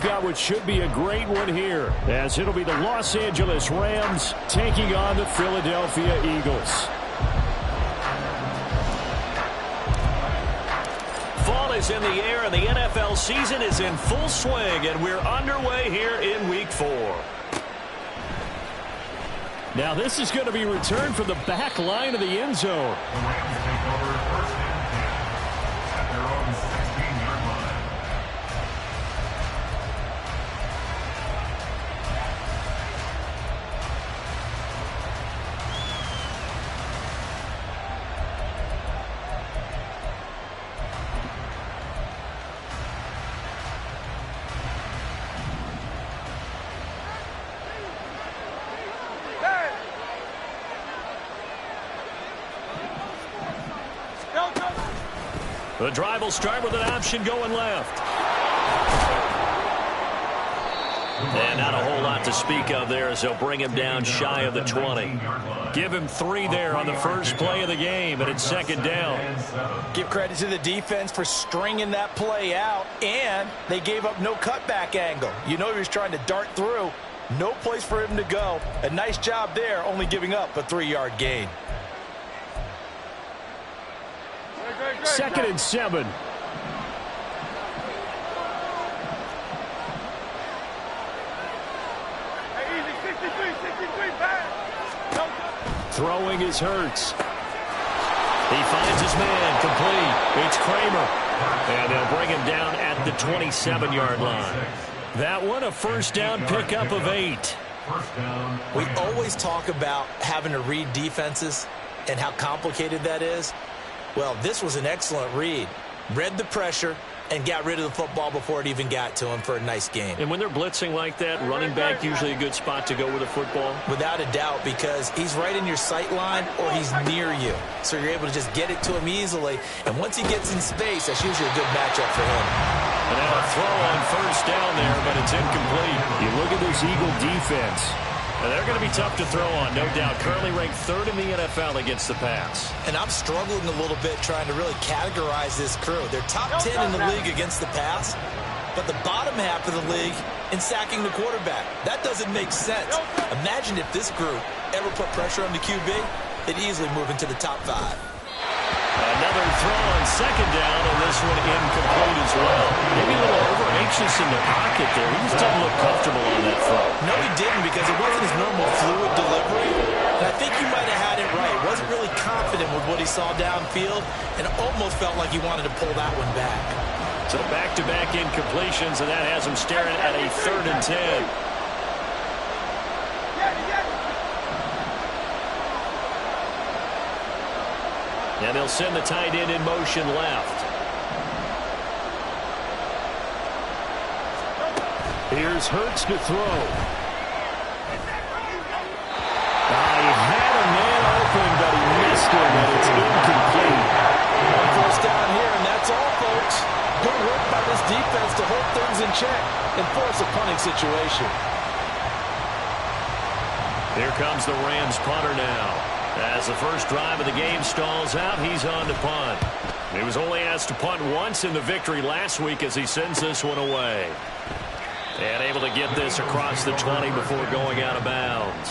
Got what should be a great one here, as it'll be the Los Angeles Rams taking on the Philadelphia Eagles. Fall is in the air, and the NFL season is in full swing, and we're underway here in Week 4. Now this is going to be returned from the back line of the end zone. The Rams take over first and 10 at their own 16-yard line. The drive will start with an option going left. And not a whole lot to speak of there as they'll bring him down shy of the 20. Give him 3 there on the first play of the game, and it's second down. Give credit to the defense for stringing that play out, and they gave up no cutback angle. You know he was trying to dart through. No place for him to go. A nice job there, only giving up a 3-yard gain. 2nd and 7. Throwing is Hurts. He finds his man complete. It's Kramer. And they'll bring him down at the 27-yard line. That one a first down pickup of 8. We always talk about having to read defenses and how complicated that is. Well, this was an excellent read. Read the pressure and got rid of the football before it even got to him for a nice gain. And when they're blitzing like that, running back usually a good spot to go with the football? Without a doubt, because he's right in your sight line or he's near you. So you're able to just get it to him easily. And once he gets in space, that's usually a good matchup for him. And now a throw on first down there, but it's incomplete. You look at this Eagle defense. And they're going to be tough to throw on, no doubt. Currently ranked 3rd in the NFL against the pass. And I'm struggling a little bit trying to really categorize this crew. They're top 10 in the league against the pass, but the bottom half of the league in sacking the quarterback. That doesn't make sense. Imagine if this group ever put pressure on the QB, they'd easily move into the top 5. Another throw on second down, and this one incomplete as well. Maybe a little over-anxious in the pocket there. He just didn't look comfortable on that throw. No, he didn't, because it wasn't his normal fluid delivery. And I think you might have had it right. Wasn't really confident with what he saw downfield, and almost felt like he wanted to pull that one back. So back-to-back incompletions, and that has him staring at a 3rd and 10. And they'll send the tight end in motion left. Here's Hurts to throw. He had a man open, but he missed him, and it's incomplete. One first down here, and that's all, folks. Good work by this defense to hold things in check and force a punting situation. Here comes the Rams punter now. As the first drive of the game stalls out, he's on to punt. He was only asked to punt once in the victory last week as he sends this one away. And able to get this across the 20 before going out of bounds.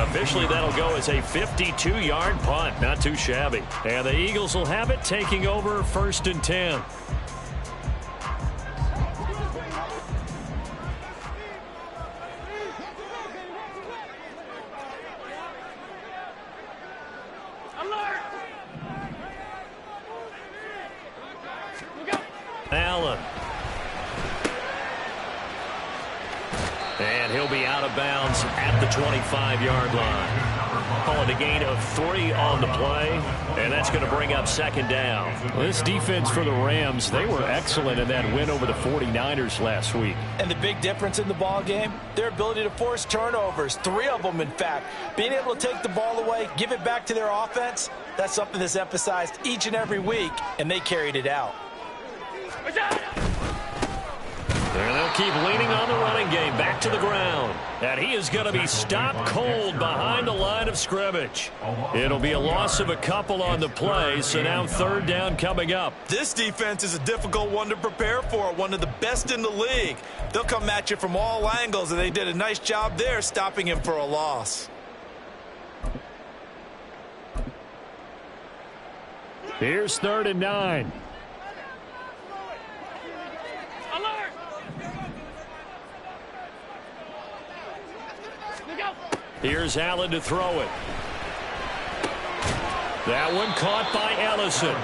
Officially, that'll go as a 52-yard punt. Not too shabby. And the Eagles will have it, taking over 1st and 10. Allen. And he'll be out of bounds at the 25-yard line. Call it a gain of 3 on the play, and that's going to bring up 2nd down. Well, this defense for the Rams, they were excellent in that win over the 49ers last week. And the big difference in the ball game, their ability to force turnovers, 3 of them, in fact. Being able to take the ball away, give it back to their offense, that's something that's emphasized each and every week, and they carried it out. And they'll keep leaning on the running running game back to the ground. And he is going to be stopped cold behind the line of scrimmage. It'll be a loss of a couple on the play, so now third down coming up. This defense is a difficult one to prepare for, one of the best in the league. They'll come at you from all angles, and they did a nice job there stopping him for a loss. Here's 3rd and 9. Here's Allen to throw it. That one caught by Ellison.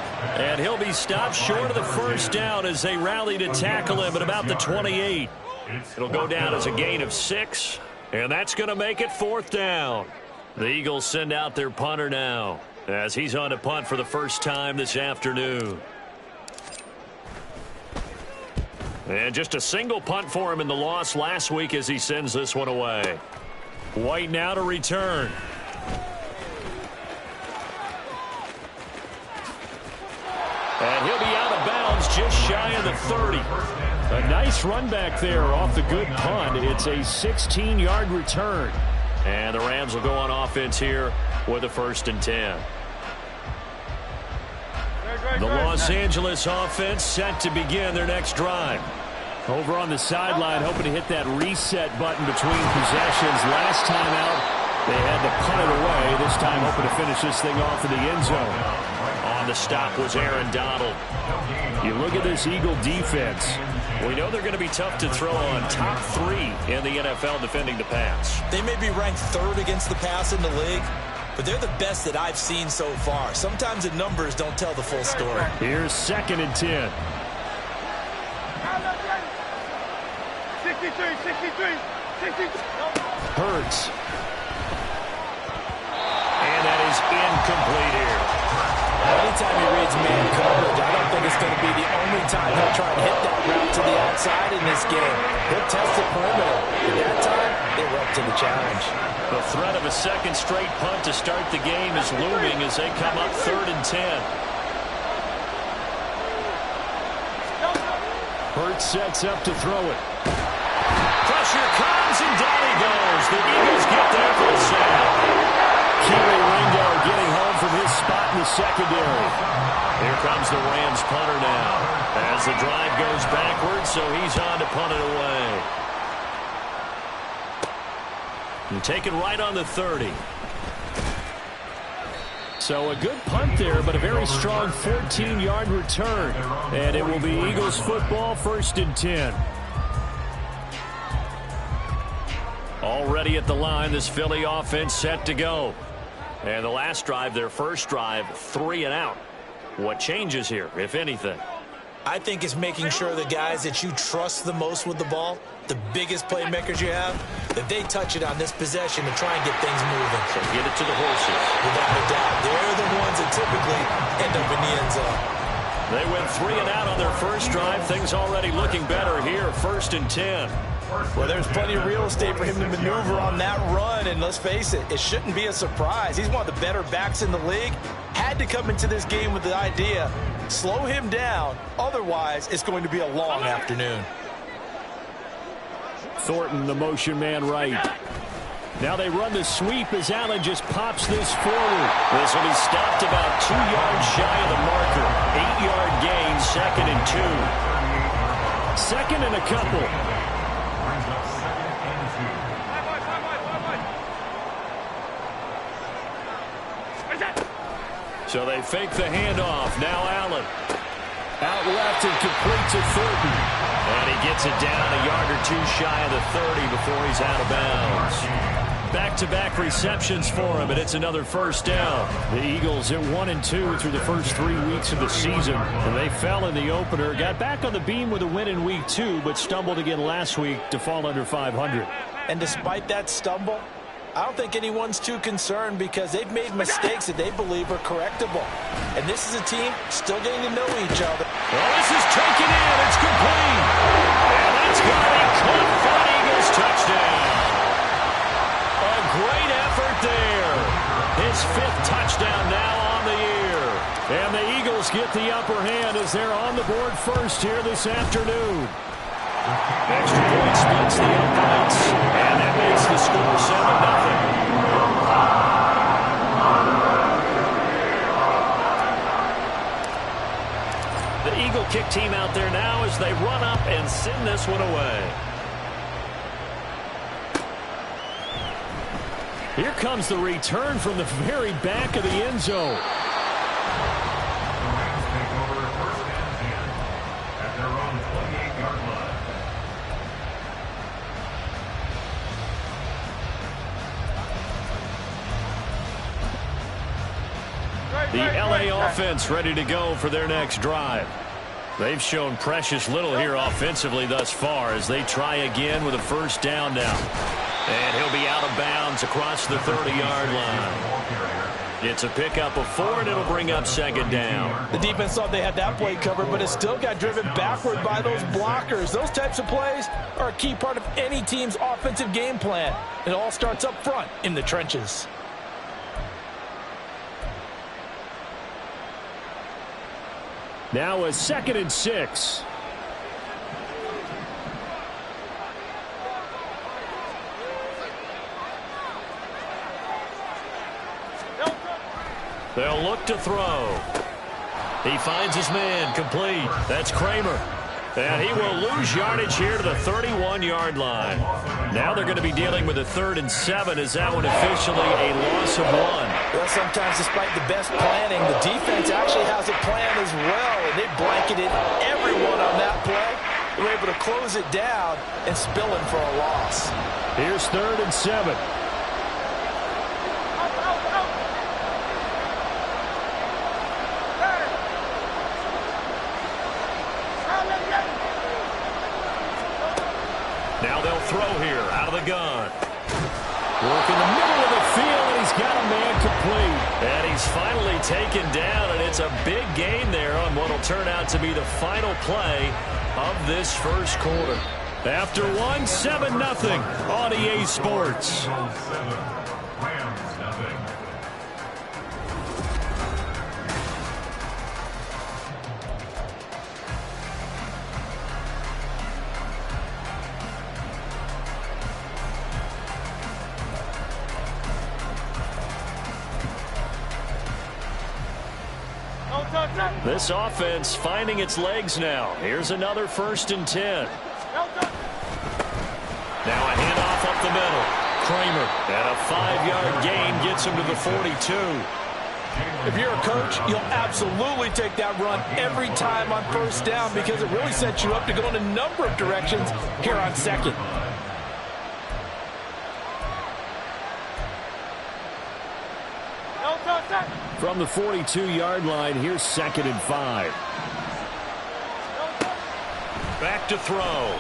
And he'll be stopped short of the first down as they rally to tackle him at about the 28. It'll go down as a gain of 6. And that's going to make it 4th down. The Eagles send out their punter now as he's on to punt for the first time this afternoon. And just a single punt for him in the loss last week as he sends this one away. White now to return. And he'll be out of bounds just shy of the 30. A nice run back there off the good punt. It's a 16-yard return. And the Rams will go on offense here with a 1st and 10. The Los Angeles offense set to begin their next drive. Over on the sideline, hoping to hit that reset button between possessions. Last time out, they had to punt it away. This time, hoping to finish this thing off in the end zone. On the stop was Aaron Donald. You look at this Eagle defense. We know they're going to be tough to throw on. Top 3 in the NFL defending the pass. They may be ranked 3rd against the pass in the league, but they're the best that I've seen so far. Sometimes the numbers don't tell the full story. Here's 2nd and 10. 63. Hurts. And that is incomplete here. Anytime he reads man coverage, I don't think it's going to be the only time he'll try and hit that route to the outside in this game. He'll test the perimeter. At that time, they were up to the challenge. The threat of a second straight punt to start the game is looming as they come up 3rd and 10. Hurts sets up to throw it. Pressure comes and down he goes. The Eagles get there for the sack. Keely Ringo getting home from his spot in the secondary. Here comes the Rams punter now as the drive goes backwards, so he's on to punt it away. And take it right on the 30. So a good punt there, but a very strong 14-yard return. And it will be Eagles football, 1st and 10. Already at the line, this Philly offense set to go. And the last drive, their first drive, 3 and out. What changes here, if anything? I think it's making sure the guys that you trust the most with the ball, the biggest playmakers you have, that they touch it on this possession to try and get things moving. So get it to the horses. Without a doubt. They're the ones that typically end up in the end zone. They went 3 and out on their first drive. Things already looking better here, 1st and 10. Well, there's plenty of real estate for him to maneuver on that run, and let's face it, it shouldn't be a surprise. He's one of the better backs in the league. Had to come into this game with the idea, slow him down, otherwise it's going to be a long afternoon. Thornton, the motion man right. Now they run the sweep as Allen just pops this forward. This will be stopped about 2 yards shy of the marker. 8-yard gain, 2nd and 2. 2nd and a couple. So they fake the handoff. Now Allen. Out left and complete to Thornton. And he gets it down a yard or 2 shy of the 30 before he's out of bounds. Back-to-back receptions for him, and it's another first down. The Eagles at 1-2 through the first 3 weeks of the season. And they fell in the opener, got back on the beam with a win in week 2, but stumbled again last week to fall under 500. And despite that stumble, I don't think anyone's too concerned because they've made mistakes that they believe are correctable. And this is a team still getting to know each other. Well, this is taken in. It's complete. And that's going to be caught for an Eagles touchdown. A great effort there. His 5th touchdown now on the year. And the Eagles get the upper hand as they're on the board first here this afternoon. Extra point splits the uprights, and that makes the score 7-0. The Eagle kick team out there now as they run up and send this one away. Here comes the return from the very back of the end zone. The LA offense ready to go for their next drive. They've shown precious little here offensively thus far as they try again with a first down now. And he'll be out of bounds across the 30-yard line. It's a pickup of 4, and it'll bring up second down. The defense thought they had that play covered, but it still got driven backward by those blockers. Those types of plays are a key part of any team's offensive game plan. It all starts up front in the trenches. Now a 2nd and 6. They'll look to throw. He finds his man complete. That's Kramer. And he will lose yardage here to the 31-yard line. Now they're going to be dealing with a 3rd and 7. Is that one officially a loss of 1? Well, sometimes despite the best planning, the defense actually has a plan as well, and they blanketed everyone on that play. They were able to close it down and spill in for a loss. Here's 3rd and 7. Now they'll throw here out of the gun. Work in the middle of the field, and he's got a man complete. And he's finally taken down, and it's a big gain there on what will turn out to be the final play of this first quarter. After 1, 7-0 on EA Sports. This offense finding its legs now. Here's another 1st and 10. Now a handoff up the middle. Kramer, and a 5-yard gain gets him to the 42. If you're a coach, you'll absolutely take that run every time on first down because it really sets you up to go in a number of directions here on 2nd. From the 42-yard line, here's 2nd and 5. Back to throw.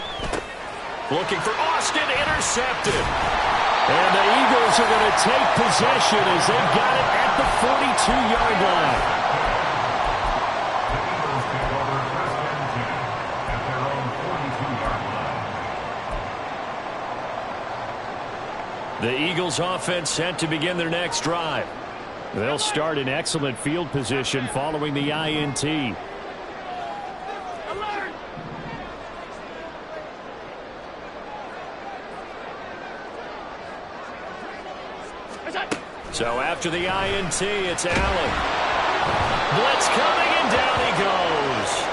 Looking for Austin, intercepted. And the Eagles are going to take possession as they've got it at the 42-yard line. The Eagles offense set to begin their next drive. They'll start in excellent field position following the INT. So after the INT, it's Allen. Blitz coming, and down he goes.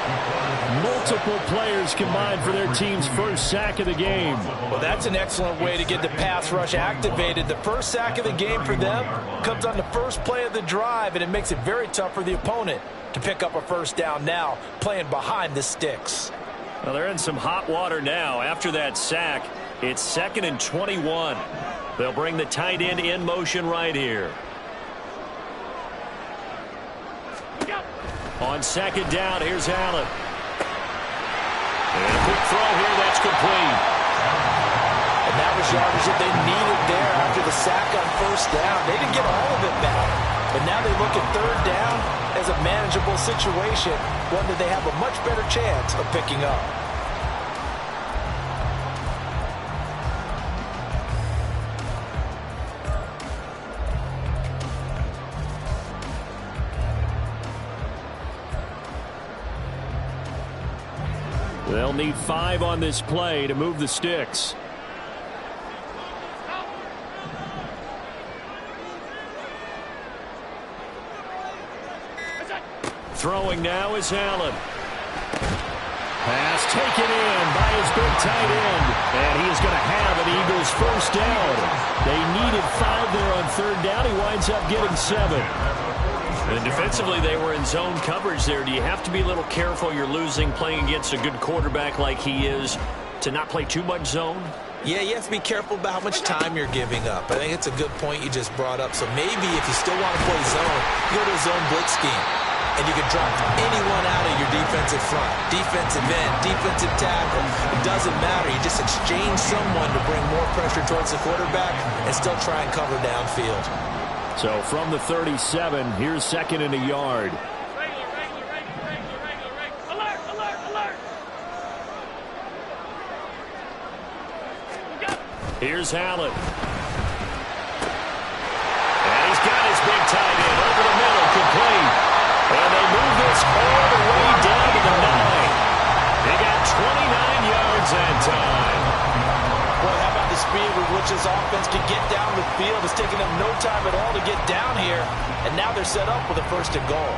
Multiple players combined for their team's first sack of the game. Well, that's an excellent way to get the pass rush activated. The first sack of the game for them comes on the first play of the drive, and it makes it very tough for the opponent to pick up a first down now, playing behind the sticks. Well, they're in some hot water now. After that sack, it's 2nd and 21. They'll bring the tight end in motion right here. On 2nd down, here's Allen. And a quick throw here, that's complete. And that was yardage that they needed there after the sack on first down. They didn't get all of it back. But now they look at 3rd down as a manageable situation, one that they have a much better chance of picking up. They'll need 5 on this play to move the sticks. Throwing now is Allen. Pass taken in by his big tight end. And he is going to have an Eagles first down. They needed 5 there on third down. He winds up getting 7. And defensively, they were in zone coverage there. Do you have to be a little careful? You're losing playing against a good quarterback like he is to not play too much zone? Yeah, you have to be careful about how much time you're giving up. I think it's a good point you just brought up. So maybe if you still want to play zone, you go to a zone blitz scheme. And you can drop anyone out of your defensive front, defensive end, defensive tackle. It doesn't matter. You just exchange someone to bring more pressure towards the quarterback and still try and cover downfield. So from the 37, here's second and a yard. Alert, alert, alert. Here's Allen. And he's got his big tight end over the middle, complete. And they move this all the way down to the 9. They got 29 yards that time. Boy, how about the speed with which this offense can get down the field? It's taking them no time at all to get down here. And now they're set up with a first and goal.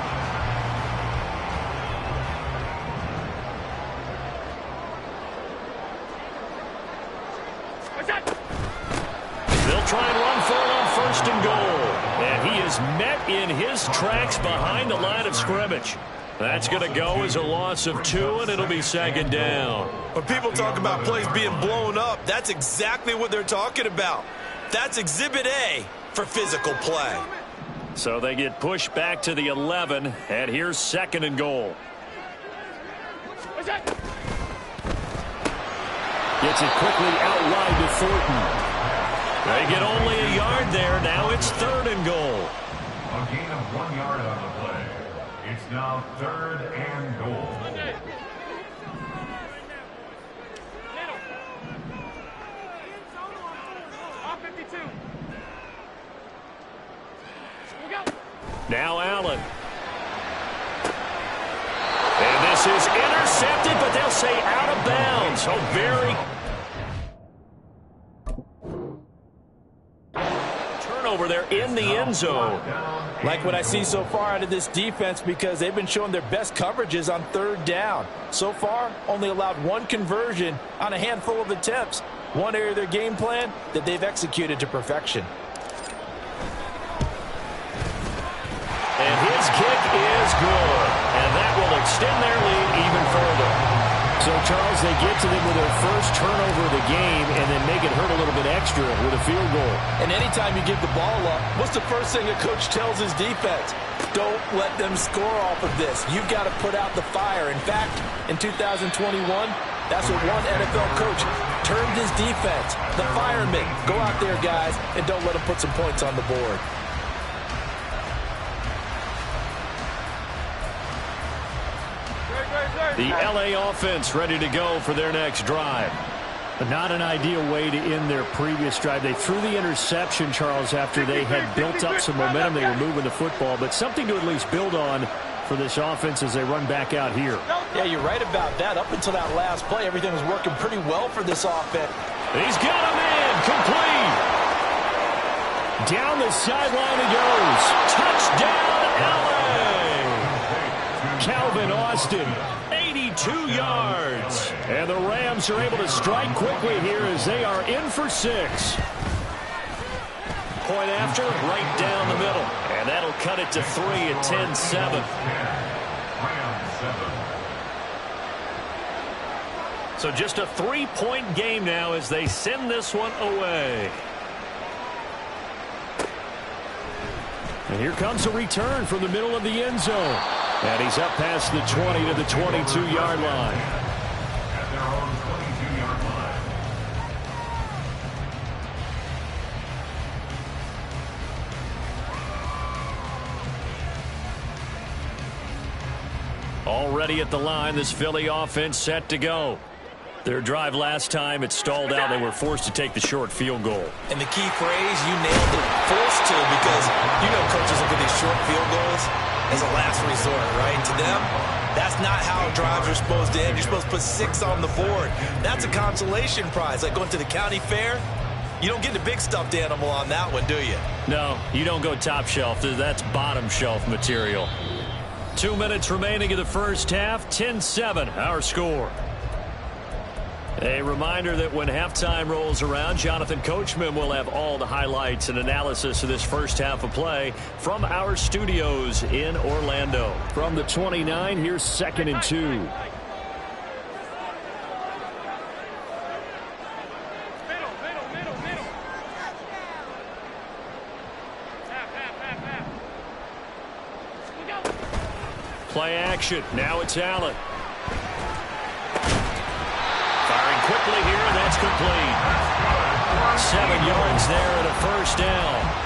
They'll try and run for it on first and goal. And he is met in his tracks behind the line of scrimmage. That's going to go as a loss of 2, and it'll be second down. When people talk about plays being blown up, that's exactly what they're talking about. That's Exhibit A for physical play. So they get pushed back to the 11, and here's second and goal. Gets it quickly out wide to Thornton. They get only a yard there. Now it's third and goal. A gain of 1 yard on the play. It's now third and goal. Now Allen. And this is intercepted, but they'll say out of bounds. So very turnover there in the end zone. Like what I see so far out of this defense, because they've been showing their best coverages on third down. So far, only allowed 1 conversion on a handful of attempts. One area of their game plan that they've executed to perfection. And his kick is good. And that will extend their lead even further. So, Charles, they get to them with their first turnover of the game and then make it hurt a little bit extra with a field goal. And anytime you give the ball up, what's the first thing a coach tells his defense? Don't let them score off of this. You've got to put out the fire. In fact, in 2021, that's what one NFL coach termed his defense. The firemen. Go out there, guys, and don't let them put some points on the board. The LA offense ready to go for their next drive. But not an ideal way to end their previous drive. They threw the interception, Charles, after they had built up some momentum. They were moving the football, but something to at least build on for this offense as they run back out here. Yeah, you're right about that. Up until that last play, everything was working pretty well for this offense. He's got him in. Complete. Down the sideline he goes. Touchdown, LA. Calvin Austin. 82 yards. And the Rams are able to strike quickly here as they are in for 6. Point after, right down the middle. And that'll cut it to 3 at 10-7. So just a 3-point game now as they send this one away. And here comes a return from the middle of the end zone. And he's up past the 20 to the 22-yard line. At their own 22-yard line. Already at the line, this Philly offense set to go. Their drive last time, it stalled out. They were forced to take the short field goal. And the key phrase, you nailed it, forced to, because you know coaches look at these short field goals as a last resort, right? To them, That's not how drives are supposed to end. You're supposed to put 6 on the board. That's a consolation prize, like going to the county fair. You don't get the big stuffed animal on that one, do you? No, you don't go top shelf. That's bottom shelf material. 2 minutes remaining in the first half. 10-7, our score. A reminder that when halftime rolls around, Jonathan Coachman will have all the highlights and analysis of this first half of play from our studios in Orlando. From the 29, here's 2nd and 2. Play action. Now it's Allen. Firing quickly here, and that's complete. 7 yards there and a first down.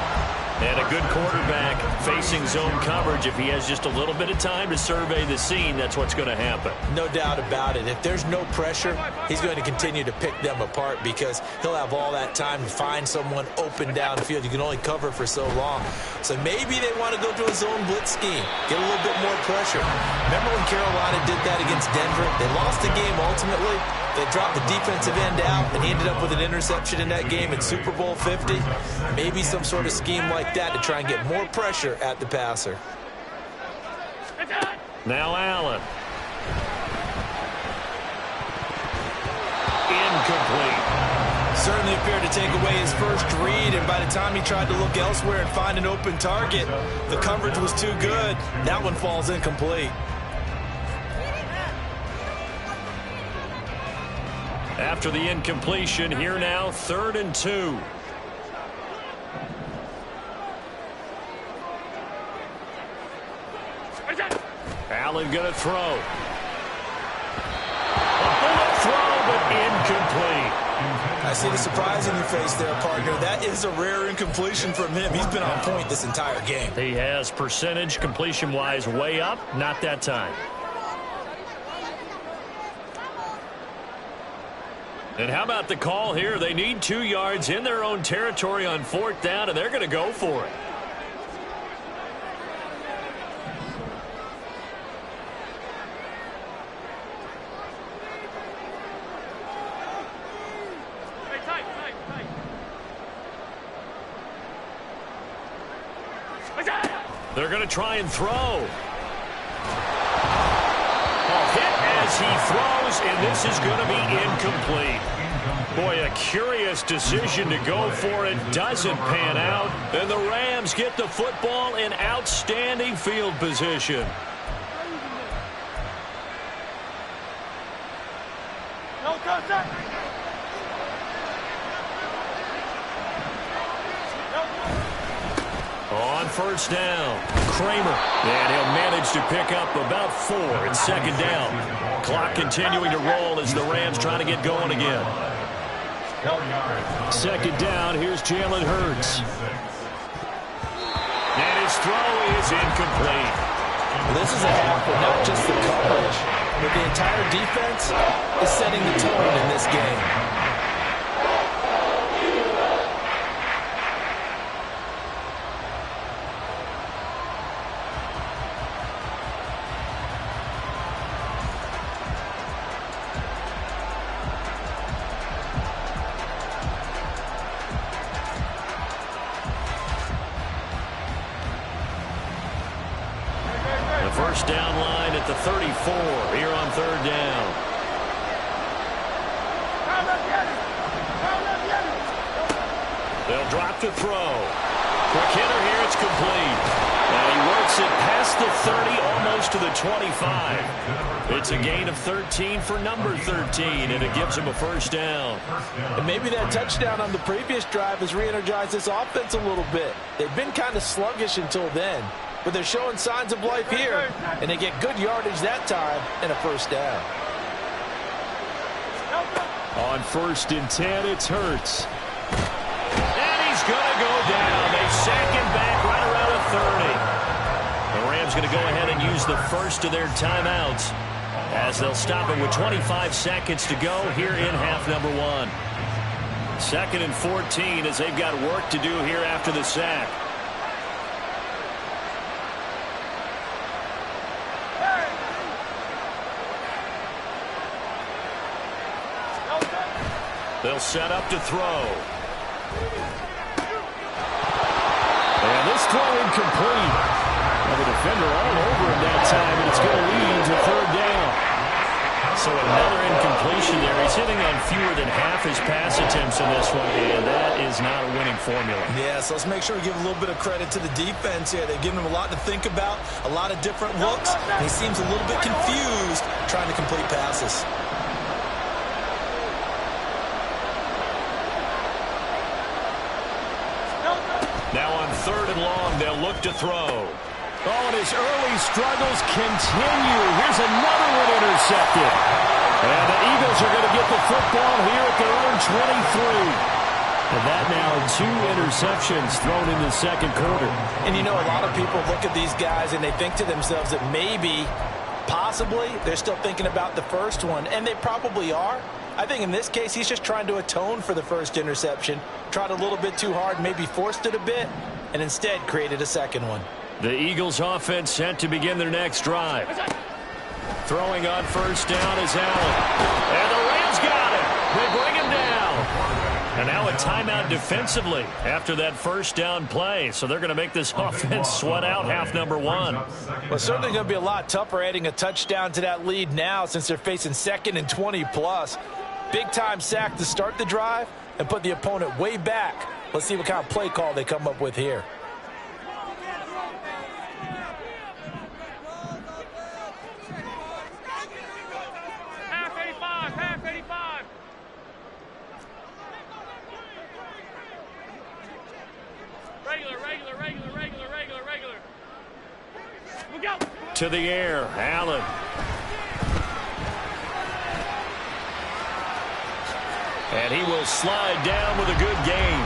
And a good quarterback facing zone coverage. If he has just a little bit of time to survey the scene, that's what's going to happen. No doubt about it. If there's no pressure, he's going to continue to pick them apart because he'll have all that time to find someone open downfield. You can only cover for so long. So maybe they want to go to a zone blitz scheme, get a little bit more pressure. Remember when Carolina did that against Denver? They lost the game ultimately. They dropped the defensive end out, and he ended up with an interception in that game in Super Bowl 50. Maybe some sort of scheme like that to try and get more pressure at the passer. Now Allen. Incomplete. Certainly appeared to take away his first read, and by the time he tried to look elsewhere and find an open target, the coverage was too good. That one falls incomplete. After the incompletion, here now, 3rd and 2. Allen going to throw. A bullet throw, but incomplete. I see the surprise in your face there, partner. That is a rare incompletion from him. He's been on point this entire game. He has percentage completion-wise way up, not that time. And how about the call here? They need 2 yards in their own territory on 4th down, and they're going to go for it. They're going to try and throw. Hit as he throws, and this is going to be incomplete. Boy, a curious decision to go for it. Doesn't pan out. And the Rams get the football in outstanding field position. On 1st down, Kramer. And he'll manage to pick up about 4 at 2nd down. Clock continuing to roll as the Rams trying to get going again. 2nd down, here's Jalen Hurts. And his throw is incomplete. Well, this is a half where not just the coverage, but the entire defense is setting the tone in this game. First down line at the 34 here on 3rd down. They'll drop to throw. Quick hitter here, it's complete. And he works it past the 30, almost to the 25. It's a gain of 13 for number 13, and it gives him a first down. And maybe that touchdown on the previous drive has re-energized this offense a little bit. They've been kind of sluggish until then, but they're showing signs of life here, and they get good yardage that time and a first down. On 1st and 10, it's Hurts. And he's going to go down. They sack him back right around the 30. The Rams going to go ahead and use the first of their timeouts as they'll stop it with 25 seconds to go here in half number 1. 2nd and 14 as they've got work to do here after the sack. They'll set up to throw. And this throw incomplete. Well, the defender all over him that time, and it's going to lead to third down. So another incompletion there. He's hitting on fewer than half his pass attempts in this one, and that is not a winning formula. Yeah, so let's make sure we give a little bit of credit to the defense here. They've given him a lot to think about, a lot of different looks, and he seems a little bit confused trying to complete passes. Now on third and long, they'll look to throw. Oh, and his early struggles continue. Here's another one intercepted. And the Eagles are going to get the football here at their own 23. And that now 2 interceptions thrown in the second quarter. And you know, a lot of people look at these guys and they think to themselves that maybe, possibly, they're still thinking about the first one. And they probably are. I think in this case, he's just trying to atone for the first interception. Tried a little bit too hard, maybe forced it a bit, and instead created a second one. The Eagles offense set to begin their next drive. Throwing on first down is Allen. And the Rams got him. They bring him down. And now a timeout defensively after that first down play. So they're going to make this offense sweat out half number one. Well, it's certainly going to be a lot tougher adding a touchdown to that lead now since they're facing 2nd and 20+. Big-time sack to start the drive and put the opponent way back. Let's see what kind of play call they come up with here. Half 85. Regular. We go. To the air, Allen. And he will slide down with a good gain.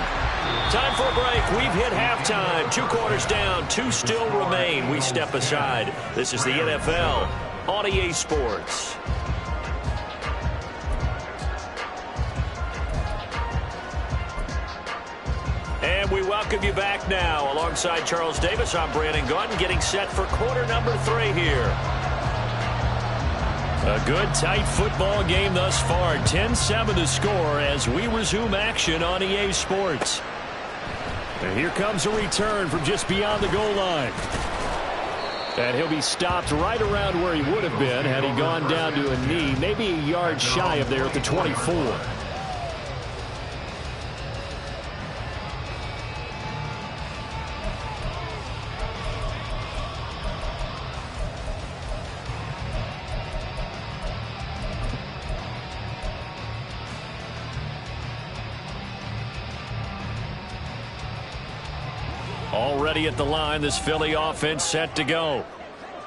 Time for a break. We've hit halftime. 2 quarters down. 2 still remain. We step aside. This is the NFL on EA Sports. And we welcome you back now. Alongside Charles Davis, I'm Brandon Gaudin, getting set for quarter number 3 here. A good, tight football game thus far. 10-7 the score as we resume action on EA Sports. And here comes a return from just beyond the goal line. And he'll be stopped right around where he would have been had he gone down to a knee, maybe a yard shy of there at the 24. Already at the line, this Philly offense set to go.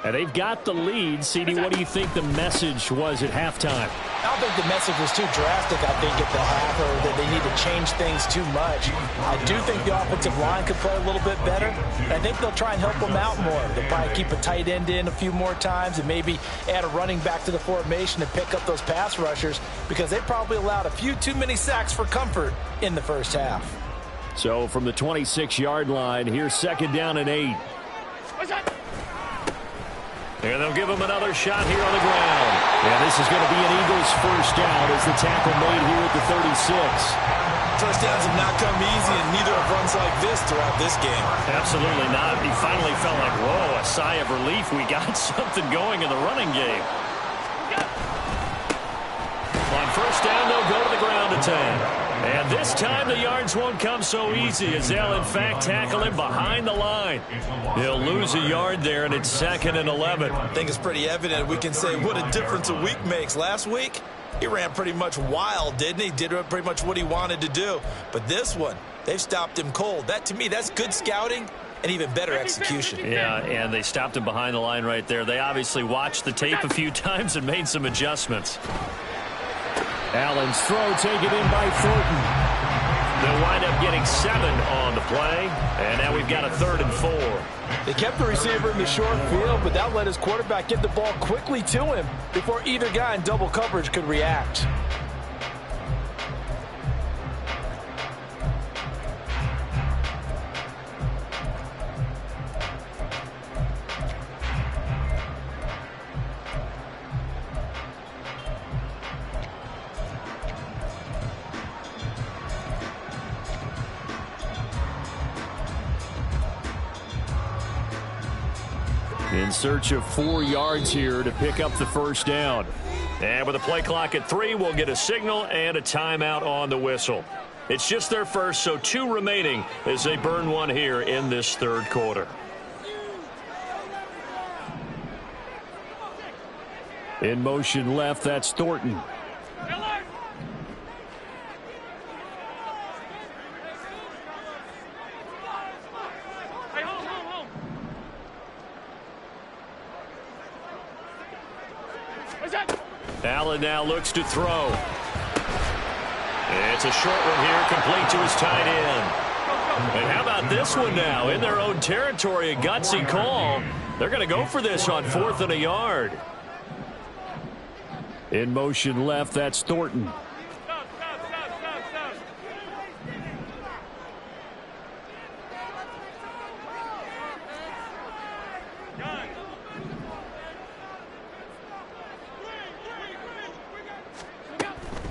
And they've got the lead. CD, what do you think the message was at halftime? I don't think the message was too drastic, I think, at the half, or that they need to change things too much. I do think the offensive line could play a little bit better. I think they'll try and help them out more. They'll probably keep a tight end in a few more times and maybe add a running back to the formation to pick up those pass rushers because they probably allowed a few too many sacks for comfort in the first half. So from the 26-yard line, here's 2nd down and 8. And they'll give him another shot here on the ground. And this is going to be an Eagles first down as the tackle made here at the 36. First downs have not come easy, and neither have runs like this throughout this game. Absolutely not. He finally felt like, whoa, a sigh of relief. We got something going in the running game. On first down, they'll go to the ground attack. And this time the yards won't come so easy as they'll, in fact, tackle him behind the line. He'll lose a yard there, and it's 2nd and 11. I think it's pretty evident. We can say what a difference a week makes. Last week, he ran pretty much wild, didn't he? Did pretty much what he wanted to do. But this one, they've stopped him cold. That, to me, that's good scouting and even better execution. Yeah, and they stopped him behind the line right there. They obviously watched the tape a few times and made some adjustments. Allen's throw taken in by Thornton. They'll wind up getting 7 on the play, and now we've got a 3rd and 4. They kept the receiver in the short field, but that let his quarterback get the ball quickly to him before either guy in double coverage could react. In search of 4 yards here to pick up the first down. And with a play clock at 3, we'll get a signal and a timeout on the whistle. It's just their first, so 2 remaining as they burn one here in this third quarter. In motion left, that's Thornton. Allen now looks to throw. It's a short one here, complete to his tight end. And how about this one now? In their own territory, a gutsy call. They're going to go for this on 4th and a yard. In motion left, that's Thornton.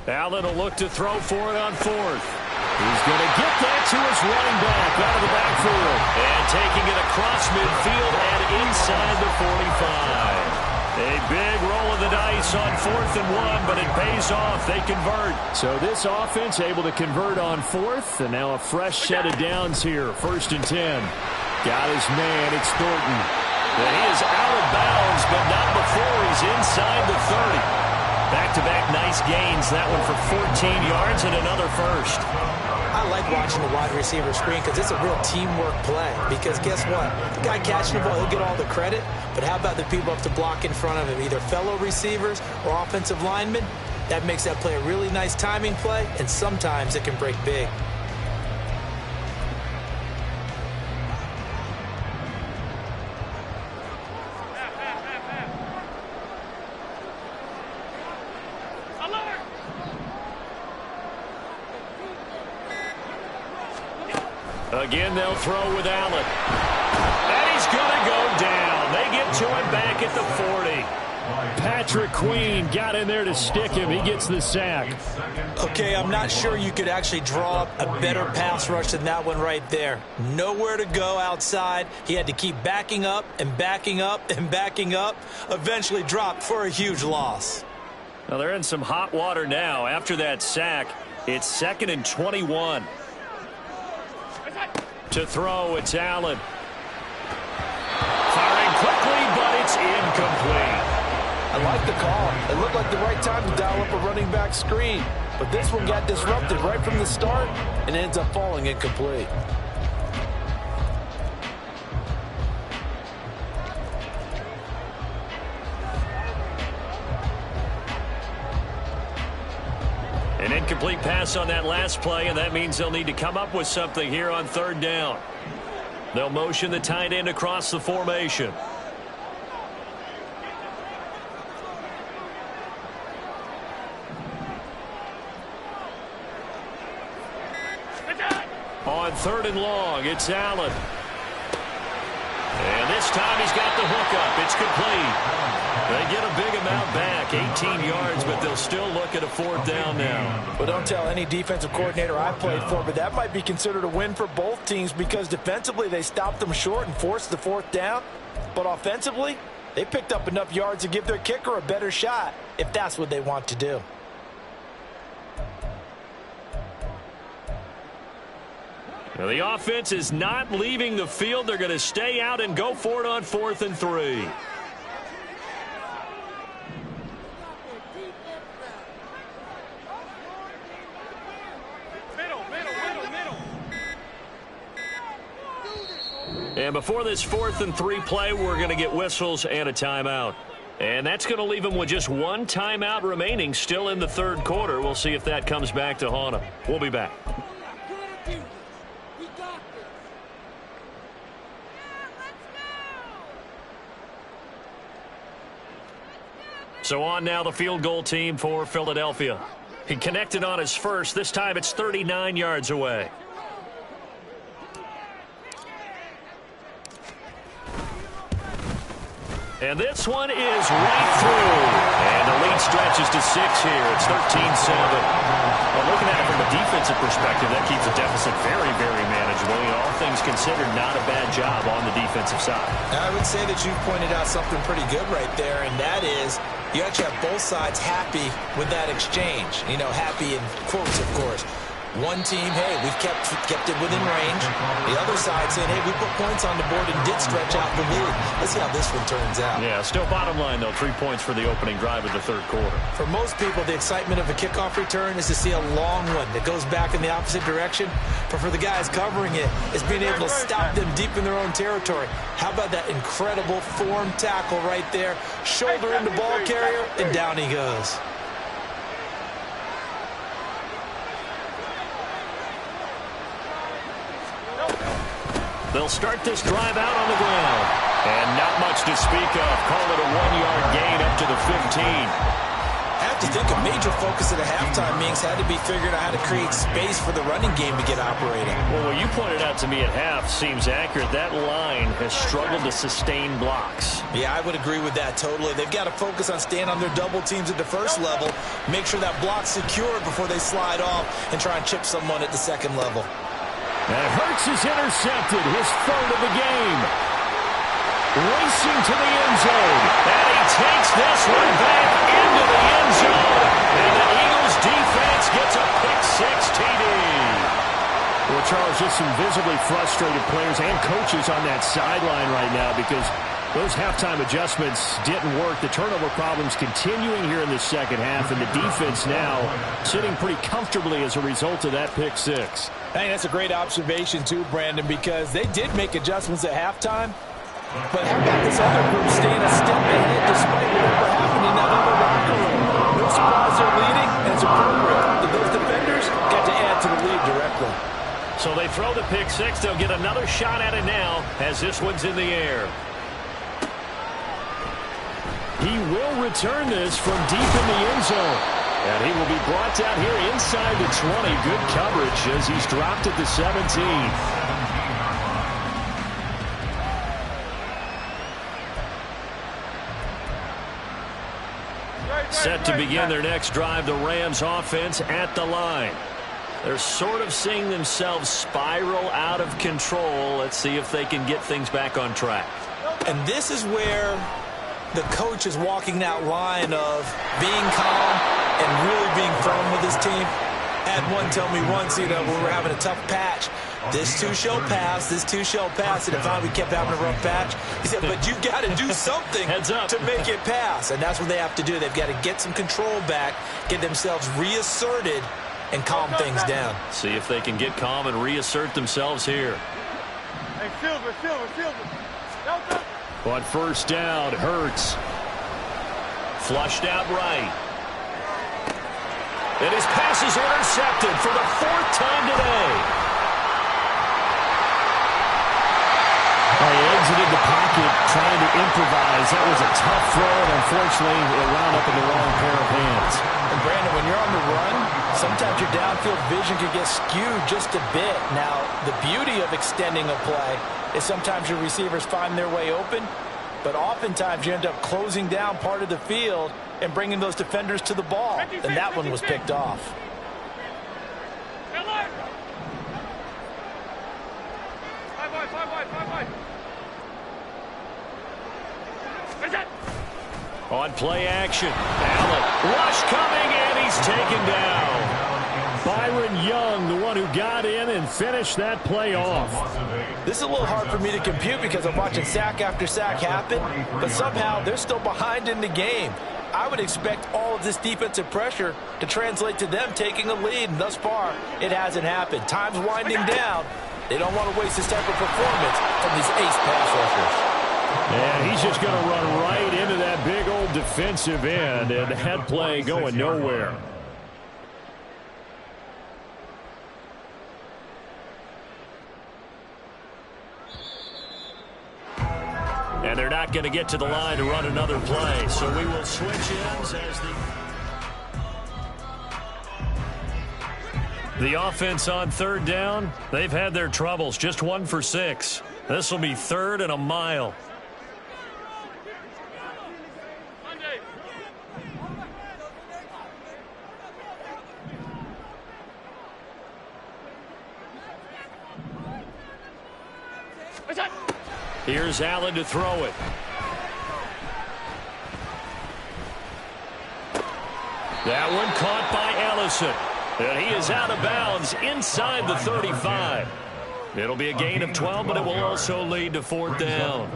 Allen will look to throw for it on 4th. He's going to get that to his running back out of the backfield. And taking it across midfield and inside the 45. A big roll of the dice on 4th and 1, but it pays off. They convert. So this offense able to convert on 4th, and now a fresh set of downs here. 1st and 10. Got his man. It's Thornton. And he is out of bounds, but not before he's inside the 30. Back-to-back nice gains. That one for 14 yards and another first. I like watching the wide receiver screen because it's a real teamwork play. Because guess what? The guy catching the ball, he'll get all the credit. But how about the people up to block in front of him, either fellow receivers or offensive linemen? That makes that play a really nice timing play, and sometimes it can break big. Again, they'll throw with Allen. And he's going to go down. They get to him back at the 40. Patrick Queen got in there to stick him. He gets the sack. Okay, I'm not sure you could actually draw up a better pass rush than that one right there. Nowhere to go outside. He had to keep backing up and backing up and backing up. Eventually dropped for a huge loss. Now they're in some hot water now. After that sack, it's 2nd and 21. To throw, it's Allen. Firing quickly, but it's incomplete. I like the call. It looked like the right time to dial up a running back screen. But this one got disrupted right from the start and ends up falling incomplete. An incomplete pass on that last play, and that means they'll need to come up with something here on 3rd down. They'll motion the tight end across the formation. On 3rd and long, it's Allen. And this time he's got the hook up. It's complete. They get a big amount back, 18 yards, but they'll still look at a 4th down now. Well, don't tell any defensive coordinator I played for, but that might be considered a win for both teams because defensively they stopped them short and forced the 4th down. But offensively, they picked up enough yards to give their kicker a better shot if that's what they want to do. Now, the offense is not leaving the field. They're going to stay out and go for it on 4th and 3. And before this 4th and 3 play, we're going to get whistles and a timeout. And that's going to leave them with just one timeout remaining still in the 3rd quarter. We'll see if that comes back to haunt them. We'll be back. So on now the field goal team for Philadelphia. He connected on his first. This time it's 39 yards away. And this one is right through. And the lead stretches to 6 here. It's 13-7. Well, looking from a defensive perspective, that keeps the deficit very, very manageable. You know, all things considered, not a bad job on the defensive side. I would say that you've pointed out something pretty good right there, and that is you actually have both sides happy with that exchange. You know, happy in quotes, of course. One team, hey, we've kept it within range. The other side saying, hey, we put points on the board and did stretch out the lead. Let's see how this one turns out. Yeah, still bottom line, though, 3 points for the opening drive of the third quarter. For most people, the excitement of a kickoff return is to see a long one that goes back in the opposite direction. But for the guys covering it, it's being able to stop them deep in their own territory. How about that incredible form tackle right there? Shoulder in the ball carrier, and down he goes. They'll start this drive out on the ground. And not much to speak of. Call it a 1-yard gain up to the 15. I have to think a major focus at the halftime means had to be figuring out how to create space for the running game to get operating. Well, what you pointed out to me at half seems accurate. That line has struggled to sustain blocks. Yeah, I would agree with that totally. They've got to focus on staying on their double teams at the first level, make sure that block's secured before they slide off and try and chip someone at the second level. And Hurts is intercepted, his third of the game. Racing to the end zone. And he takes this one back into the end zone. And the Eagles defense gets a pick-six TD. Well, Charles, just some visibly frustrated players and coaches on that sideline right now because those halftime adjustments didn't work. The turnover problems continuing here in the second half, and the defense now sitting pretty comfortably as a result of that pick-six. I think that's a great observation, too, Brandon, because they did make adjustments at halftime. But how about this other group staying a step ahead despite whatever happened in that other locker room? No surprise they're leading, and it's appropriate that those defenders got to add to the lead directly. So they throw the pick-six. They'll get another shot at it now as this one's in the air. He will return this from deep in the end zone. And he will be brought down here inside the 20. Good coverage as he's dropped at the 17. Set to begin their next drive, the Rams offense at the line. They're sort of seeing themselves spiral out of control. Let's see if they can get things back on track. And this is where the coach is walking that line of being calm and really being firm with his team. Had one tell me once, you know, when we're having a tough patch, this too shall pass, this too shall pass. And if we kept having a rough patch, he said, but you've got to do something to make it pass. And that's what they have to do. They've got to get some control back, get themselves reasserted, and calm things down. See if they can get calm and reassert themselves here. Hey, Silver. On first down, Hurts. Flushed out right. And his pass is intercepted for the fourth time today. He exited the pocket trying to improvise. That was a tough throw, and unfortunately, it wound up in the wrong pair of hands. And Brandon, when you're on the run, sometimes your downfield vision can get skewed just a bit. Now, the beauty of extending a play is sometimes your receivers find their way open, but oftentimes you end up closing down part of the field and bringing those defenders to the ball. And that one was picked off. On play action, Allen, rush coming, and he's taken down. Byron Young, the one who got in and finished that play off. This is a little hard for me to compute because I'm watching sack after sack happen, but somehow they're still behind in the game. I would expect all of this defensive pressure to translate to them taking a lead, and thus far, it hasn't happened. Time's winding down. They don't want to waste this type of performance from these ace pass rushers. And he's just going to run right into that big old defensive end, and that play going nowhere. And they're not going to get to the line to run another play, so we will switch ends as the offense on third down. They've had their troubles, just 1 for 6. This will be 3rd and a mile. Here's Allen to throw it. That one caught by Ellison. And he is out of bounds inside the 35. It'll be a gain of 12, but it will also lead to fourth down.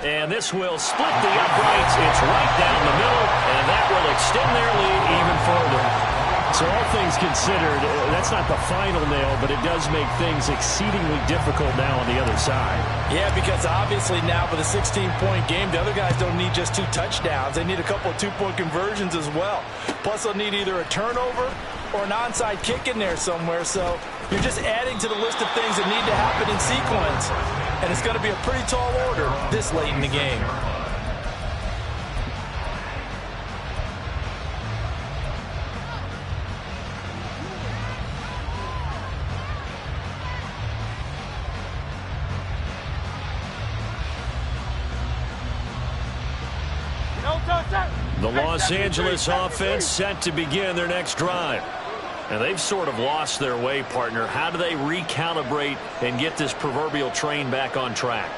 And this will split the uprights. It's right down the middle, and that will extend their lead even further. So all things considered, that's not the final nail, but it does make things exceedingly difficult now on the other side. Yeah, because obviously now with a 16-point game, the other guys don't need just 2 touchdowns. They need a couple of 2-point conversions as well. Plus, they'll need either a turnover or an onside kick in there somewhere. So you're just adding to the list of things that need to happen in sequence. And it's going to be a pretty tall order this late in the game. The Los Angeles offense set to begin their next drive. And they've sort of lost their way, partner. How do they recalibrate and get this proverbial train back on track?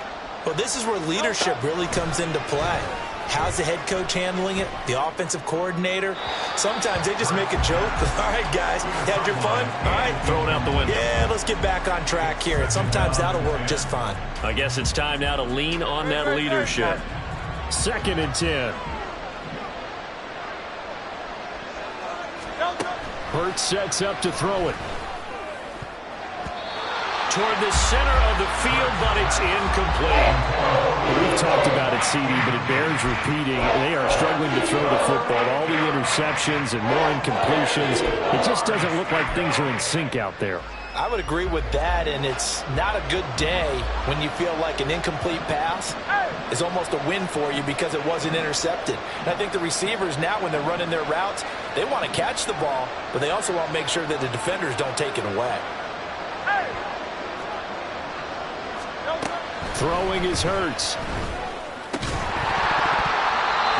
Well, this is where leadership really comes into play. How's the head coach handling it? The offensive coordinator? Sometimes they just make a joke. All right, guys, you had your fun? All right. Throw it out the window. Yeah, let's get back on track here. And sometimes that'll work just fine. I guess it's time now to lean on that leadership. 2nd and 10. Hurts sets up to throw it. Toward the center of the field, but it's incomplete. We've talked about it, CD, but it bears repeating. They are struggling to throw the football. All the interceptions and more incompletions. It just doesn't look like things are in sync out there. I would agree with that, and it's not a good day when you feel like an incomplete pass is almost a win for you because it wasn't intercepted. And I think the receivers now, when they're running their routes, they want to catch the ball, but they also want to make sure that the defenders don't take it away. Throwing is Hurts.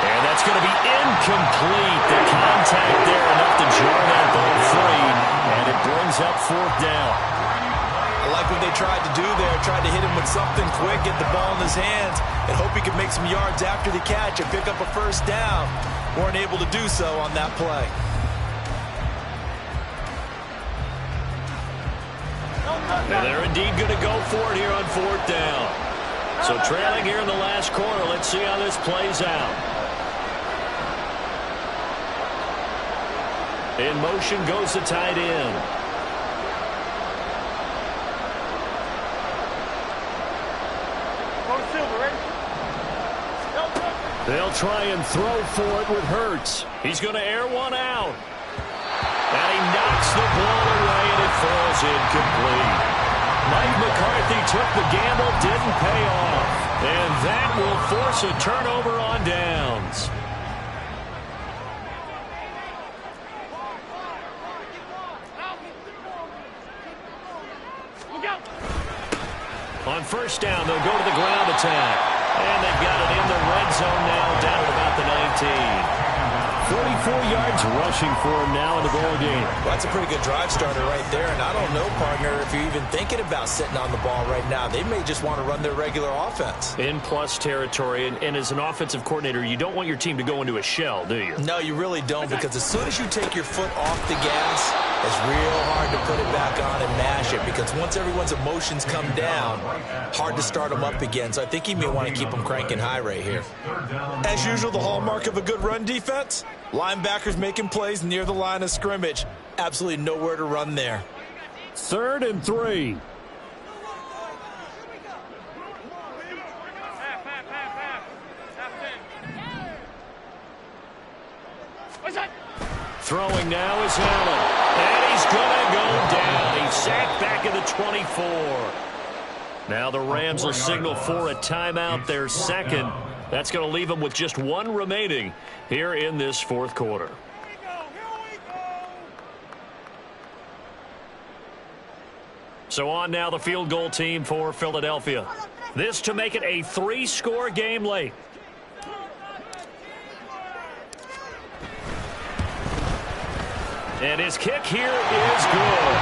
And that's going to be incomplete. The contact there enough to jar that ball free, and it brings up fourth down. I like what they tried to do there, tried to hit him with something quick, get the ball in his hands, and hope he could make some yards after the catch and pick up a first down. Weren't able to do so on that play. And they're indeed going to go for it here on fourth down. So trailing here in the last quarter, let's see how this plays out. In motion goes the tight end. They'll try and throw for it with Hurts. He's going to air one out. And he knocks the ball away, and it falls incomplete. Mike McCarthy took the gamble, didn't pay off. And that will force a turnover on downs. On first down, they'll go to the ground attack. And they've got it in the red zone now, down at about the 19. 44 yards rushing for him now in the ball game. Well, that's a pretty good drive starter right there. And I don't know, partner, if you're even thinking about sitting on the ball right now. They may just want to run their regular offense. In plus territory, and as an offensive coordinator, you don't want your team to go into a shell, do you? No, you really don't, because as soon as you take your foot off the gas, it's real hard to put it back on and mash it, because once everyone's emotions come down, hard to start them up again. So I think you may want to keep them cranking high right here. As usual, the hallmark of a good run defense, linebackers making plays near the line of scrimmage. Absolutely nowhere to run there. 3rd and 3. Throwing now is Allen. And he's going to go down. He's sacked back at the 24. Now the Rams will signal for a timeout, their second. That's going to leave them with just one remaining here in this fourth quarter. So on now the field goal team for Philadelphia. This to make it a 3-score game late. And his kick here is good.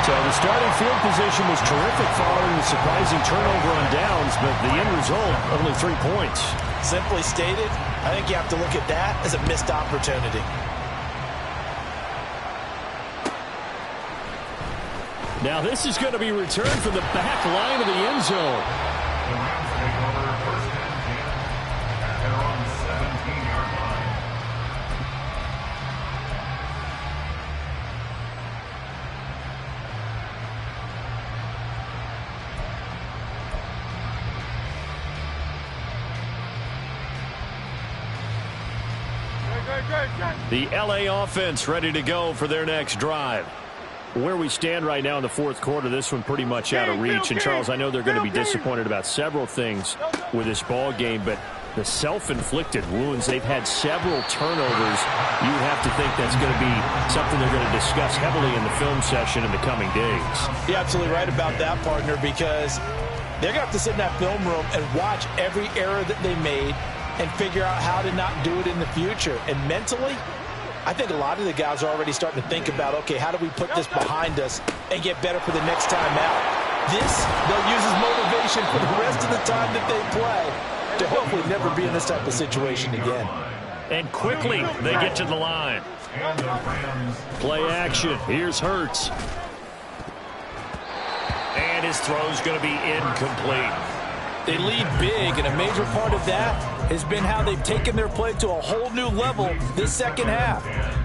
So the starting field position was terrific following the surprising turnover on downs, but the end result, only 3 points. Simply stated, I think you have to look at that as a missed opportunity. Now this is going to be returned from the back line of the end zone. The Rams take over first and 10 at their own 17-yard line. The LA offense ready to go for their next drive. Where we stand right now in the fourth quarter, this one pretty much out of reach. And, Charles, I know they're going to be disappointed about several things with this ball game, but the self-inflicted wounds, they've had several turnovers. You have to think that's going to be something they're going to discuss heavily in the film session in the coming days. You're absolutely right about that, partner, because they're going to have to sit in that film room and watch every error that they made and figure out how to not do it in the future. And mentally, I think a lot of the guys are already starting to think about, okay, how do we put this behind us and get better for the next time out? This, they'll use as motivation for the rest of the time that they play to hopefully never be in this type of situation again. And quickly, they get to the line. Play action. Here's Hurts. And his throw's going to be incomplete. They lead big, and a major part of that has been how they've taken their play to a whole new level this second half.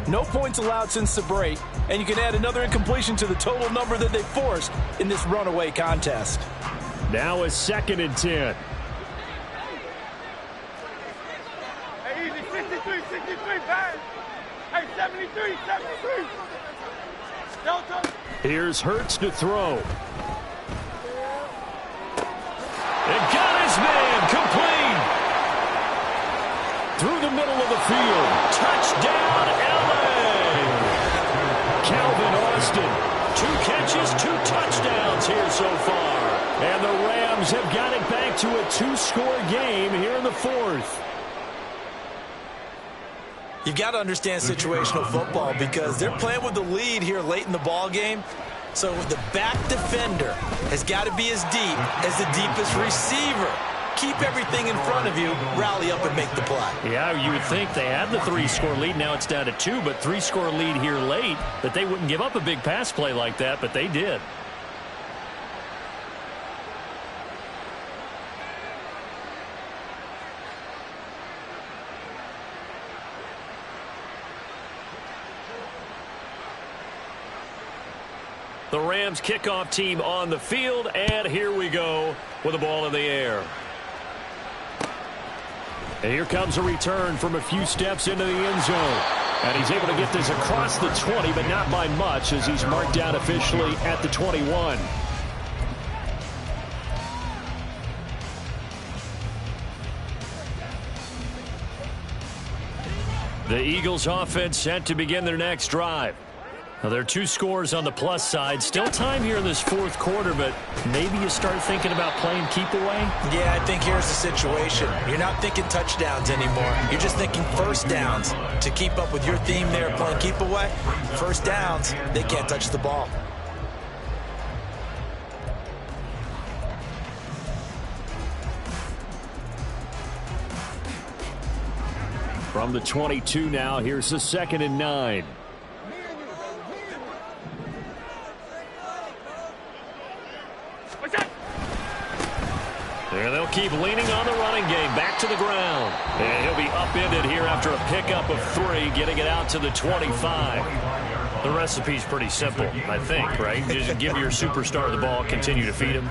No points allowed since the break, and you can add another incompletion to the total number that they forced in this runaway contest. Now a 2nd and 10. Hey, easy, 63, bang. Hey, 73. Delta. Here's Hurts to throw. And got his man complete. Through the middle of the field. Touchdown, LA. Calvin Austin. 2 catches, 2 touchdowns here so far. And the Rams have got it back to a 2-score game here in the fourth. You've got to understand situational football because they're playing with the lead here late in the ball game. So the back defender has got to be as deep as the deepest receiver. Keep everything in front of you, rally up and make the play. Yeah, you would think they had the 3-score lead. Now it's down to 2, but 3-score lead here late, that they wouldn't give up a big pass play like that, but they did. The Rams kickoff team on the field, and here we go with the ball in the air. And here comes a return from a few steps into the end zone. And he's able to get this across the 20, but not by much as he's marked down officially at the 21. The Eagles offense set to begin their next drive. Now, there are 2 scores on the plus side. Still time here in this fourth quarter, but maybe you start thinking about playing keep away? Yeah, I think here's the situation. You're not thinking touchdowns anymore. You're just thinking first downs. To keep up with your theme there, playing keep away, first downs, they can't touch the ball. From the 22 now, here's the 2nd and 9. And they'll keep leaning on the running game. Back to the ground. And he'll be upended here after a pickup of 3, getting it out to the 25. The recipe's pretty simple, I think, right? Just give your superstar the ball, continue to feed him.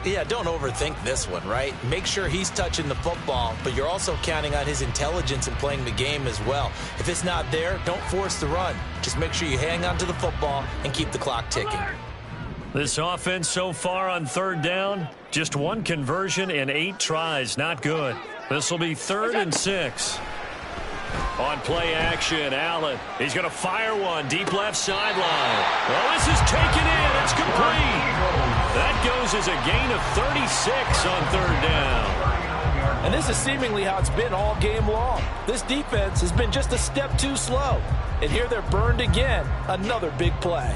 Yeah, don't overthink this one, right? Make sure he's touching the football, but you're also counting on his intelligence in playing the game as well. If it's not there, don't force the run. Just make sure you hang on to the football and keep the clock ticking. This offense so far on 3rd down, just 1 conversion and 8 tries. Not good. This will be 3rd and 6. On play action, Allen. He's going to fire one deep left sideline. Well, this is taken in. It's complete. That goes as a gain of 36 on third down. And this is seemingly how it's been all game long. This defense has been just a step too slow. And here they're burned again. Another big play.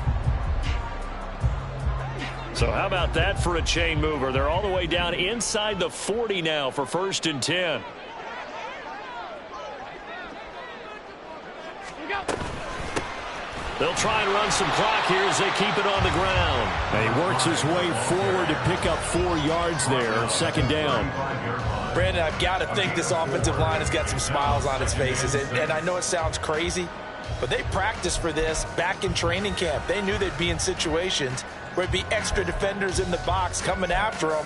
So how about that for a chain mover? They're all the way down inside the 40 now for 1st and 10. They'll try and run some clock here as they keep it on the ground. And he works his way forward to pick up 4 yards there. 2nd down. Brandon, I've got to think this offensive line has got some smiles on its faces. And I know it sounds crazy, but they practiced for this back in training camp. They knew they'd be in situations where there'd be extra defenders in the box coming after them,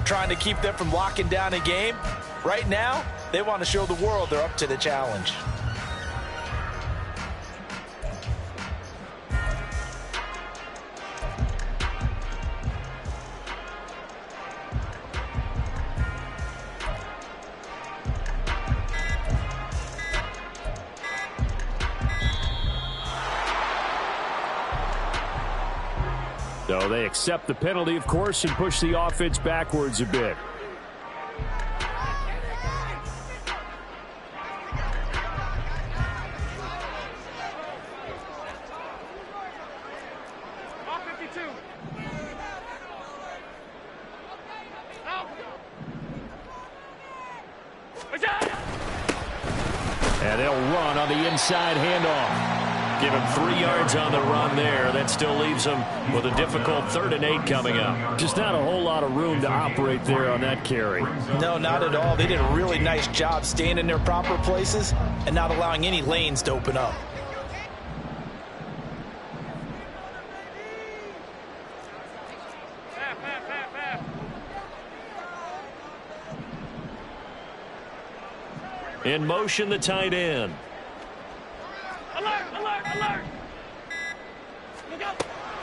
trying to keep them from locking down a game. Right now, they want to show the world they're up to the challenge. So they accept the penalty, of course, and push the offense backwards a bit. And they'll run on the inside handoff. Give him 3 yards on the run there. That still leaves him with a difficult 3rd and 8 coming up. Just not a whole lot of room to operate there on that carry. No, not at all. They did a really nice job staying in their proper places and not allowing any lanes to open up. In motion, the tight end. Alert, alert, alert.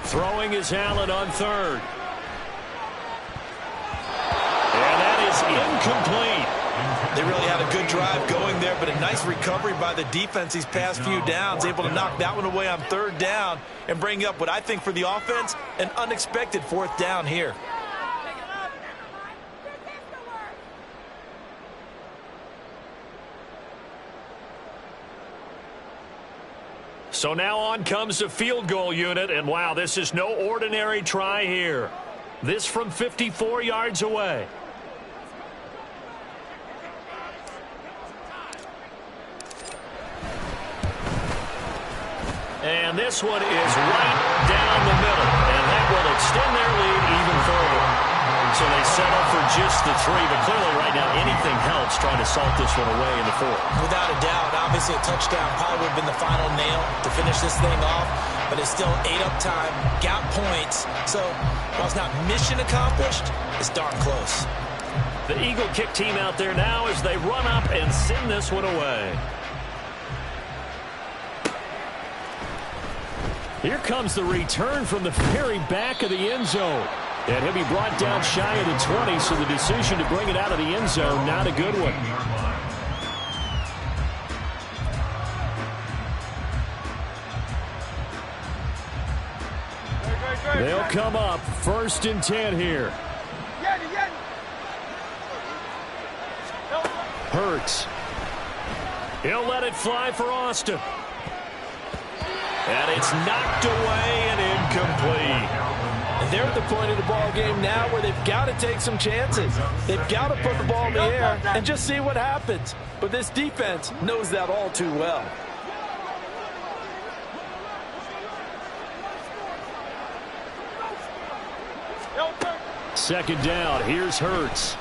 Throwing is Allen on 3rd. And that is incomplete. They really had a good drive going there, but a nice recovery by the defense these past few downs, able to knock that one away on 3rd down and bring up what I think for the offense, an unexpected 4th down here. So now on comes the field goal unit, and wow, this is no ordinary try here. This from 54 yards away. And this one is right down the middle, and that will extend their lead even further. So they settle for just the 3, but clearly right now anything helps trying to salt this one away in the 4th. Without a doubt, obviously a touchdown probably would have been the final nail to finish this thing off, but it's still 8 up time, got points, so while it's not mission accomplished, it's darn close. The Eagle kick team out there now as they run up and send this one away. Here comes the return from the very back of the end zone. And he'll be brought down shy of the 20, so the decision to bring it out of the end zone, not a good one. They'll come up 1st and 10 here. Hurts. He'll let it fly for Austin. And it's knocked away and incomplete. And they're at the point of the ball game now where they've got to take some chances. They've got to put the ball in the air and just see what happens. But this defense knows that all too well. Second down. Here's Hurts.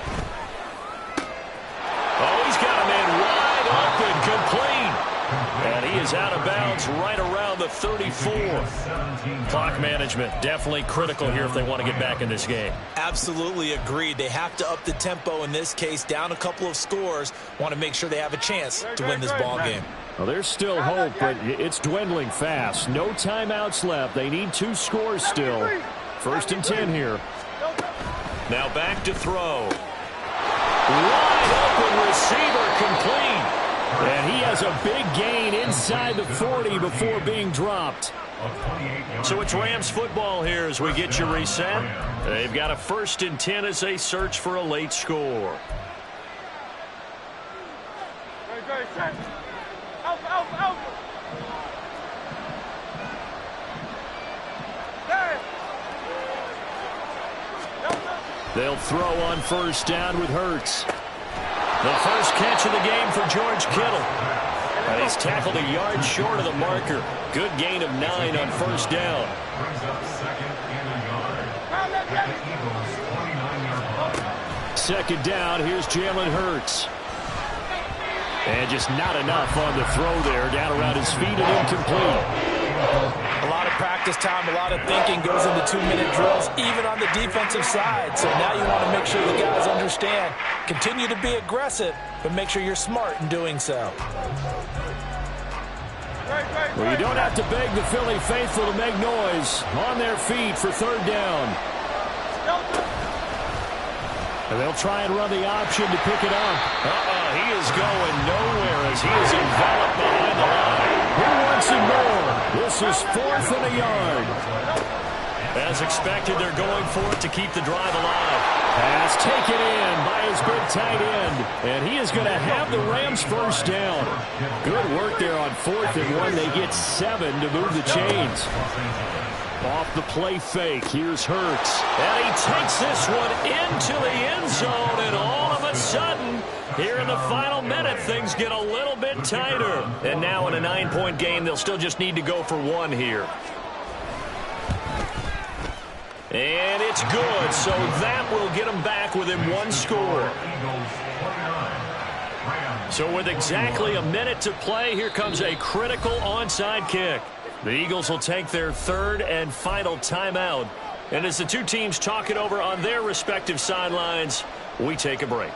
Oh, he's got a man wide open, complete. And he is out of bounds right around the 34. Clock management definitely critical here if they want to get back in this game. Absolutely agreed. They have to up the tempo in this case, down a couple of scores. Want to make sure they have a chance to win this ball game. Well, there's still hope, but it's dwindling fast. No timeouts left. They need 2 scores still. 1st and 10 here. Now back to throw. Wide open receiver, complete. And he has a big gain inside the 40 before being dropped. So it's Rams football here as we get you reset. They've got a 1st and 10 as they search for a late score. They'll throw on 1st down with Hurts. The first catch of the game for George Kittle. And he's tackled a yard short of the marker. Good gain of 9 on 1st down. Brings up 2nd and a yard. At the Eagles' 29-yard line. 2nd down, here's Jalen Hurts. And just not enough on the throw there. Down around his feet and incomplete. A lot of practice time, a lot of thinking goes into 2-minute drills, even on the defensive side. So now you want to make sure the guys understand. Continue to be aggressive, but make sure you're smart in doing so. Well, you don't have to beg the Philly faithful to make noise. On their feet for 3rd down. And they'll try and run the option to pick it up. He is going nowhere as he is enveloped behind the line. Who wants him more? This is 4th and a yard. As expected, they're going for it to keep the drive alive. Pass taken in by his big tight end. And he is going to have the Rams 1st down. Good work there on 4th and 1. They get 7 to move the chains. Off the play fake, here's Hurts. And he takes this one into the end zone, and all of a sudden, here in the final minute, things get a little bit tighter. And now in a 9-point game, they'll still just need to go for 1 here. And it's good, so that will get them back within 1 score. So with exactly a minute to play, here comes a critical onside kick. The Eagles will take their 3rd and final timeout. And as the two teams talk it over on their respective sidelines, we take a break.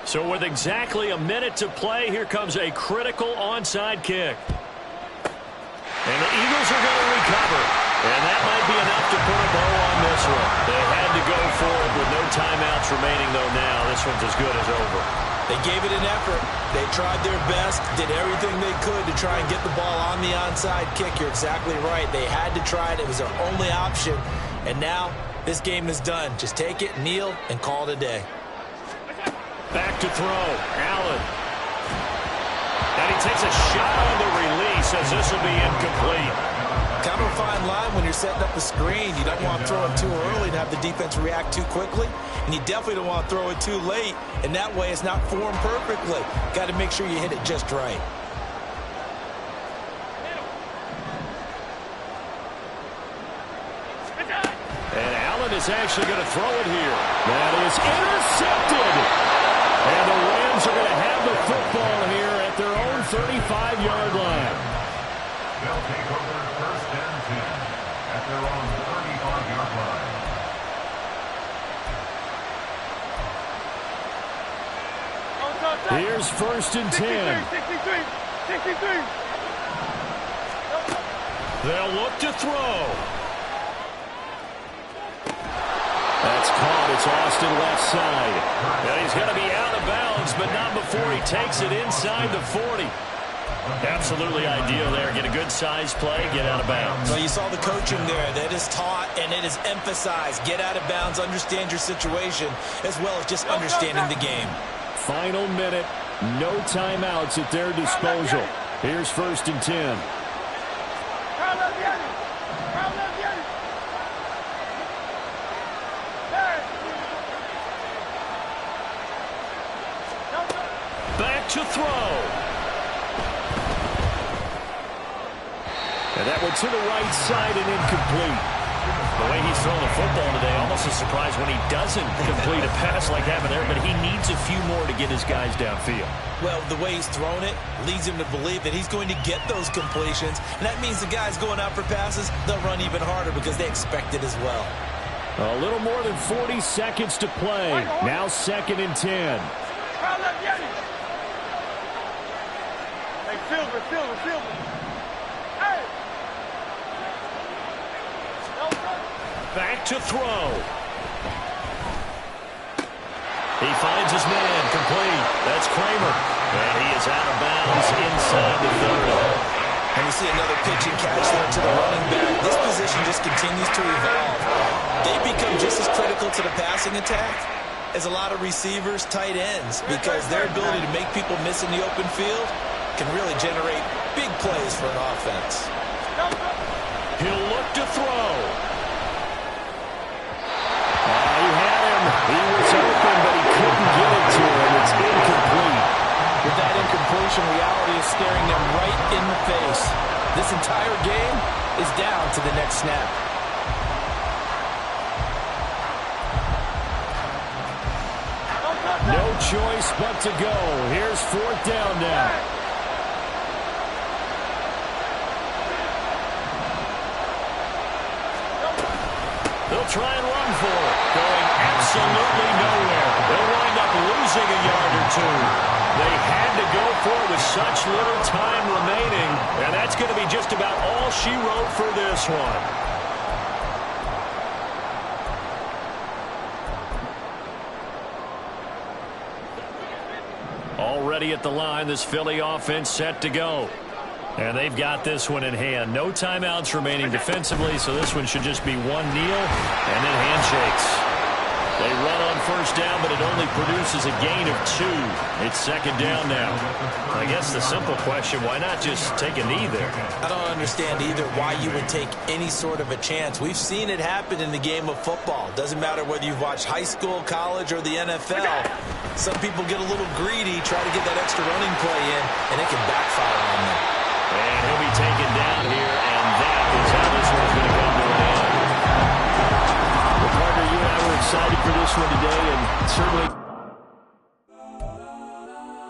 So with exactly a minute to play, here comes a critical onside kick. And the Eagles are going to recover. And that might be enough to put a bow on this one. They had to go for it with no timeouts remaining, though, now. This one's as good as over. They gave it an effort. They tried their best, did everything they could to try and get the ball on the onside kick. You're exactly right. They had to try it. It was their only option. And now this game is done. Just take it, kneel, and call it a day. Back to throw. Allen. And he takes a shot on the release as this will be incomplete. Kind of a fine line when you're setting up the screen. You don't want to throw it too early and have the defense react too quickly. And you definitely don't want to throw it too late. And that way it's not formed perfectly. Got to make sure you hit it just right. And Allen is actually going to throw it here. That is intercepted. And the Rams are going to have the football here at their own 35-yard line. They'll take over 1st and 10 at their own 35-yard line. Here's 1st and 10. 63. They'll look to throw. That's caught. It's Austin left side. And he's going to be out of bounds, but not before he takes it inside the 40. Absolutely ideal there. Get a good size play, get out of bounds. Well, you saw the coaching there. That is taught and it is emphasized. Get out of bounds, understand your situation, as well as just understanding the game. Final minute. No timeouts at their disposal. Here's 1st and 10. Back to throw. And that one to the right side and incomplete. The way he's throwing the football today, almost a surprise when he doesn't complete a pass like that there, but he needs a few more to get his guys downfield. Well, the way he's thrown it leads him to believe that he's going to get those completions, and that means the guys going out for passes, they'll run even harder because they expect it as well. A little more than 40 seconds to play. Now 2nd and 10. Hey, Silver. Hey! Back to throw. He finds his man, complete. That's Kramer. And he is out of bounds inside the 30. And we see another pitch and catch there to the running back. This position just continues to evolve. They become just as critical to the passing attack as a lot of receivers, tight ends, because their ability to make people miss in the open field can really generate big plays for an offense. He'll look to throw. He had him. He was open, but he couldn't get it to him. It's incomplete. With that incompletion, reality is staring them right in the face. This entire game is down to the next snap. No choice but to go. Here's 4th down now. They'll try and run for it. Going absolutely nowhere. They'll wind up losing a yard or two. They had to go for it with such little time remaining, and that's going to be just about all she wrote for this one. Already at the line, this Philly offense set to go. And they've got this one in hand. No timeouts remaining defensively, so this one should just be one kneel and then handshakes. They run on 1st down, but it only produces a gain of 2. It's 2nd down now. I guess the simple question, why not just take a knee there? I don't understand either why you would take any sort of a chance. We've seen it happen in the game of football. Doesn't matter whether you've watched high school, college, or the NFL. Some people get a little greedy, try to get that extra running play in, and it can backfire on them. And he'll be taken down